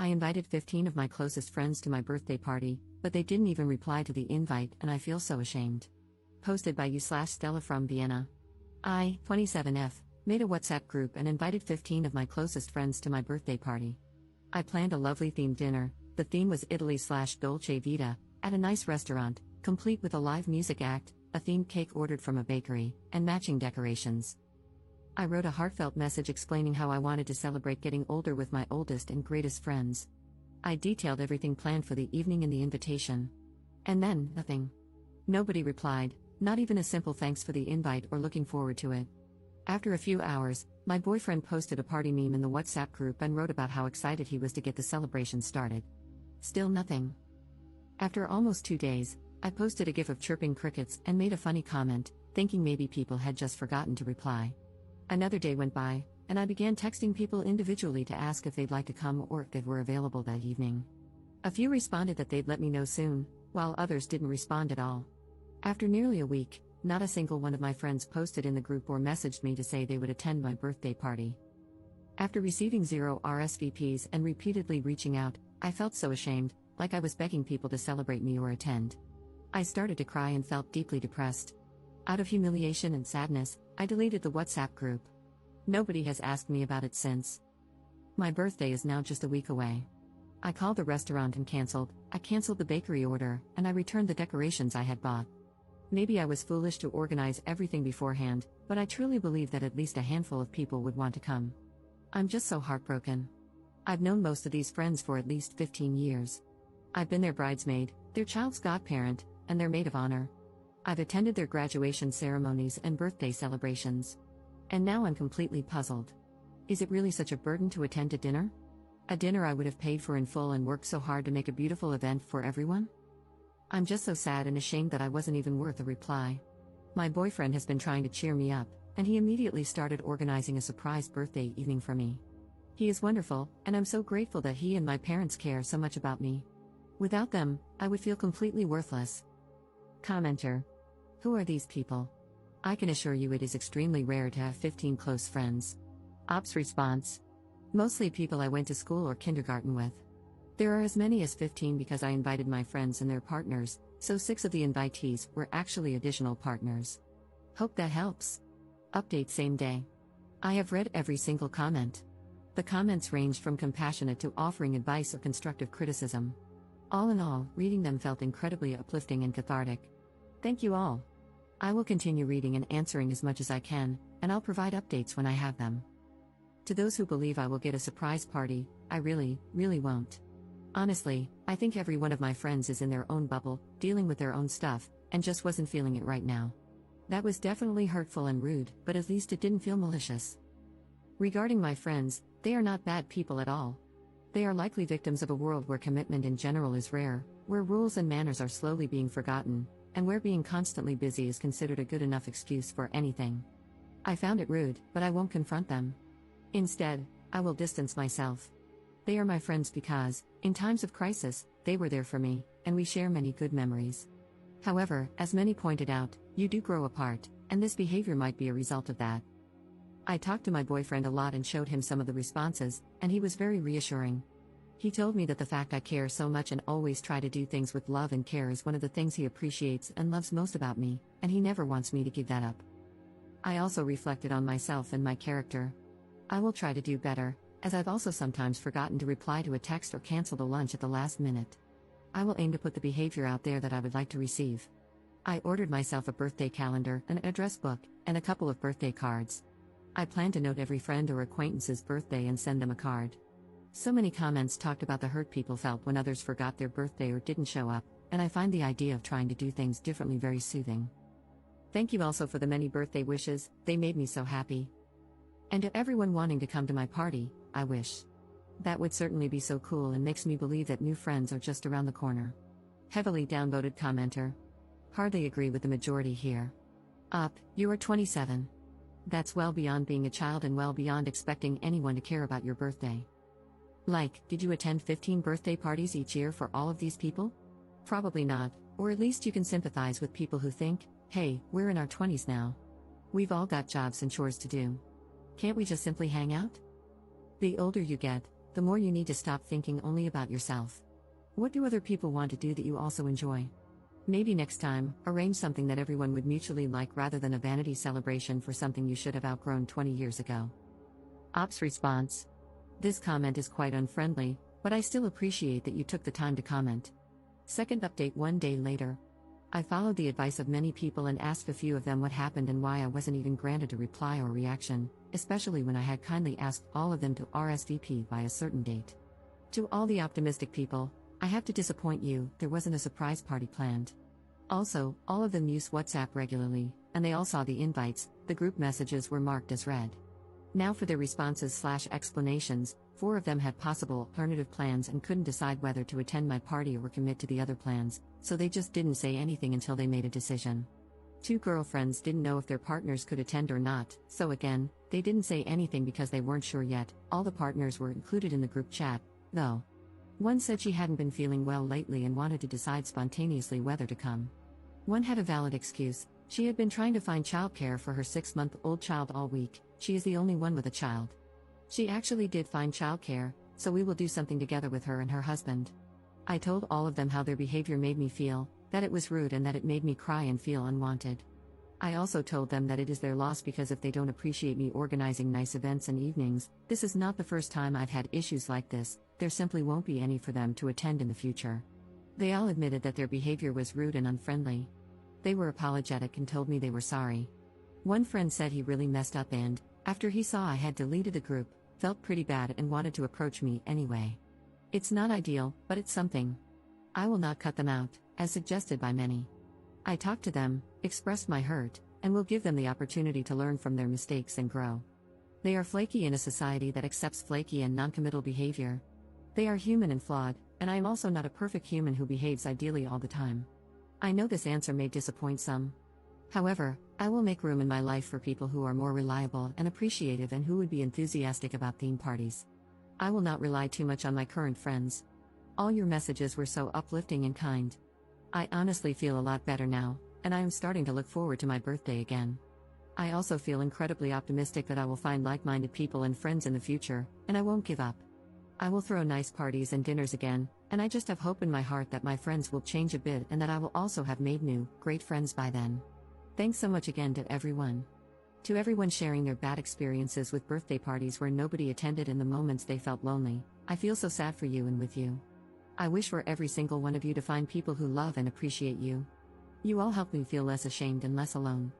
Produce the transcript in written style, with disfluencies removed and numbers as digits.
I invited 15 of my closest friends to my birthday party, but they didn't even reply to the invite and I feel so ashamed. Posted by you/Stella from Vienna. I, 27F, made a WhatsApp group and invited 15 of my closest friends to my birthday party. I planned a lovely themed dinner. The theme was Italy/Dolce Vita, at a nice restaurant, complete with a live music act, a themed cake ordered from a bakery, and matching decorations. I wrote a heartfelt message explaining how I wanted to celebrate getting older with my oldest and greatest friends. I detailed everything planned for the evening in the invitation. And then, nothing. Nobody replied, not even a simple thanks for the invite or looking forward to it. After a few hours, my boyfriend posted a party meme in the WhatsApp group and wrote about how excited he was to get the celebration started. Still nothing. After almost 2 days, I posted a gif of chirping crickets and made a funny comment, thinking maybe people had just forgotten to reply. Another day went by, and I began texting people individually to ask if they'd like to come or if they were available that evening. A few responded that they'd let me know soon, while others didn't respond at all. After nearly a week, not a single one of my friends posted in the group or messaged me to say they would attend my birthday party. After receiving 0 RSVPs and repeatedly reaching out, I felt so ashamed, like I was begging people to celebrate me or attend. I started to cry and felt deeply depressed. Out of humiliation and sadness, I deleted the WhatsApp group. Nobody has asked me about it since. My birthday is now just a week away. I called the restaurant and I canceled the bakery order, and I returned the decorations I had bought. Maybe I was foolish to organize everything beforehand, but I truly believe that at least a handful of people would want to come. I'm just so heartbroken. I've known most of these friends for at least 15 years. I've been their bridesmaid, their child's godparent, and their maid of honor. I've attended their graduation ceremonies and birthday celebrations. And now I'm completely puzzled. Is it really such a burden to attend a dinner? A dinner I would have paid for in full and worked so hard to make a beautiful event for everyone? I'm just so sad and ashamed that I wasn't even worth a reply. My boyfriend has been trying to cheer me up, and he immediately started organizing a surprise birthday evening for me. He is wonderful, and I'm so grateful that he and my parents care so much about me. Without them, I would feel completely worthless. Commenter. Who are these people? I can assure you it is extremely rare to have 15 close friends. Ops response. Mostly people I went to school or kindergarten with. There are as many as 15 because I invited my friends and their partners, so 6 of the invitees were actually additional partners. Hope that helps. Update same day. I have read every single comment. The comments ranged from compassionate to offering advice or constructive criticism. All in all, reading them felt incredibly uplifting and cathartic. Thank you all. I will continue reading and answering as much as I can, and I'll provide updates when I have them. To those who believe I will get a surprise party, I really won't. Honestly, I think every one of my friends is in their own bubble, dealing with their own stuff, and just wasn't feeling it right now. That was definitely hurtful and rude, but at least it didn't feel malicious. Regarding my friends, they are not bad people at all. They are likely victims of a world where commitment in general is rare, where rules and manners are slowly being forgotten, and where being constantly busy is considered a good enough excuse for anything. I found it rude, but I won't confront them. Instead, I will distance myself. They are my friends because, in times of crisis, they were there for me, and we share many good memories. However, as many pointed out, you do grow apart, and this behavior might be a result of that. I talked to my boyfriend a lot and showed him some of the responses, and he was very reassuring. He told me that the fact I care so much and always try to do things with love and care is one of the things he appreciates and loves most about me, and he never wants me to give that up. I also reflected on myself and my character. I will try to do better, as I've also sometimes forgotten to reply to a text or cancel a lunch at the last minute. I will aim to put the behavior out there that I would like to receive. I ordered myself a birthday calendar, an address book, and a couple of birthday cards. I plan to note every friend or acquaintance's birthday and send them a card. So many comments talked about the hurt people felt when others forgot their birthday or didn't show up, and I find the idea of trying to do things differently very soothing. Thank you also for the many birthday wishes, they made me so happy. And to everyone wanting to come to my party, I wish. That would certainly be so cool and makes me believe that new friends are just around the corner. Heavily downvoted commenter. Hardly agree with the majority here. Up, you are 27. That's well beyond being a child and well beyond expecting anyone to care about your birthday. Like, did you attend 15 birthday parties each year for all of these people? Probably not, or at least you can sympathize with people who think, hey, we're in our 20s now. We've all got jobs and chores to do. Can't we just simply hang out? The older you get, the more you need to stop thinking only about yourself. What do other people want to do that you also enjoy? Maybe next time, arrange something that everyone would mutually like rather than a vanity celebration for something you should have outgrown 20 years ago. Ops response. This comment is quite unfriendly, but I still appreciate that you took the time to comment. Second update 1 day later. I followed the advice of many people and asked a few of them what happened and why I wasn't even granted a reply or reaction, especially when I had kindly asked all of them to RSVP by a certain date. To all the optimistic people, I have to disappoint you, there wasn't a surprise party planned. Also, all of them use WhatsApp regularly, and they all saw the invites, the group messages were marked as read. Now for their responses/explanations, 4 of them had possible alternative plans and couldn't decide whether to attend my party or commit to the other plans, so they just didn't say anything until they made a decision. 2 girlfriends didn't know if their partners could attend or not, so again, they didn't say anything because they weren't sure yet. All the partners were included in the group chat, though. One said she hadn't been feeling well lately and wanted to decide spontaneously whether to come. One had a valid excuse, she had been trying to find childcare for her 6-month-old child all week, she is the only one with a child. She actually did find childcare, so we will do something together with her and her husband. I told all of them how their behavior made me feel, that it was rude and that it made me cry and feel unwanted. I also told them that it is their loss because if they don't appreciate me organizing nice events and evenings, this is not the first time I've had issues like this, there simply won't be any for them to attend in the future. They all admitted that their behavior was rude and unfriendly. They were apologetic and told me they were sorry. One friend said he really messed up and, after he saw I had deleted the group, felt pretty bad and wanted to approach me anyway. It's not ideal, but it's something. I will not cut them out, as suggested by many. I talked to them, expressed my hurt, and will give them the opportunity to learn from their mistakes and grow. They are flaky in a society that accepts flaky and noncommittal behavior. They are human and flawed, and I am also not a perfect human who behaves ideally all the time. I know this answer may disappoint some. However, I will make room in my life for people who are more reliable and appreciative and who would be enthusiastic about theme parties. I will not rely too much on my current friends. All your messages were so uplifting and kind. I honestly feel a lot better now, and I am starting to look forward to my birthday again. I also feel incredibly optimistic that I will find like-minded people and friends in the future, and I won't give up. I will throw nice parties and dinners again, and I just have hope in my heart that my friends will change a bit and that I will also have made new, great friends by then. Thanks so much again to everyone. To everyone sharing their bad experiences with birthday parties where nobody attended and the moments they felt lonely, I feel so sad for you and with you. I wish for every single one of you to find people who love and appreciate you. You all help me feel less ashamed and less alone.